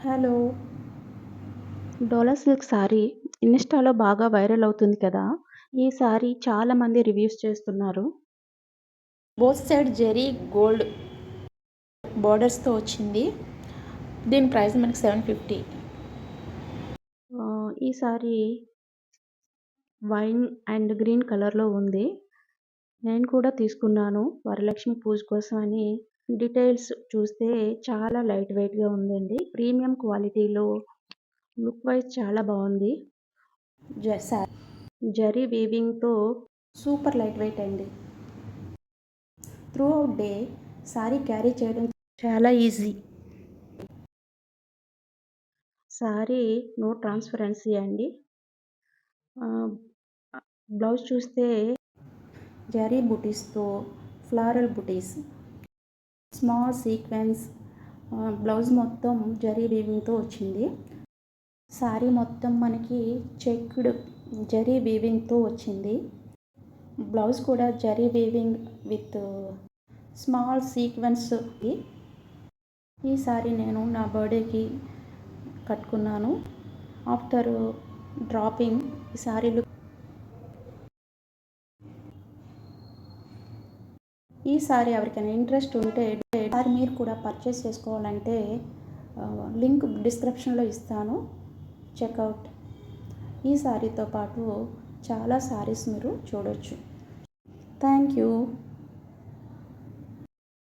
Hello. డోలా silk sorry ఇన్‌స్టాలో బాగా viral అవుతుంది కదా! ఈ సారీ చాలామంది రివ్యూస్ చేస్తున్నారు. బోత్ సైడ్ జెరీ గోల్డ్ బోర్డర్స్తో వచ్చింది. దీని ప్రైస్ మనకి 750. ఈ సారీ వైన్ అండ్ గ్రీన్ కలర్‌లో ఉంది. నేను కూడా తీసుకున్నాను వరలక్ష్మి పూజ కోసం అని. డీటెయిల్స్ చూస్తే చాలా లైట్ వెయిట్‌గా ఉందండి. ప్రీమియం క్వాలిటీలో లుక్ వైజ్ చాలా బావుంది. జరీ వీవింగ్‌తో సూపర్ లైట్ వెయిట్ అండి. Through out day sorry carry చేయడం చాలా ఈజీ. సారీ నో ట్రాన్స్పరెన్సీ అండి. బ్లౌజ్ చూస్తే జరీ బుటీస్తో ఫ్లారల్ బుటీస్, స్మాల్ సీక్వెన్స్, బ్లౌజ్ మొత్తం జరీ వీవింగ్తో వచ్చింది. సారీ మొత్తం మనకి చెక్డ్ జరీ వీవింగ్తో వచ్చింది. బ్లౌజ్ కూడా zari weaving with small sequence. ఈ సారీ నేను నా బర్త్డేకి కట్టుకున్నాను. ఆఫ్టర్ డ్రాపింగ్ ఈ సారీ లుక్. ఈ సారీ ఎవరికైనా ఇంట్రెస్ట్ ఉంటే సారీ మీరు కూడా పర్చేస్ చేసుకోవాలంటే లింక్ డిస్క్రిప్షన్లో ఇస్తాను, చెక్అవుట్. ఈ సారీతో పాటు చాలా సారీస్ మీరు చూడొచ్చు. Thank you.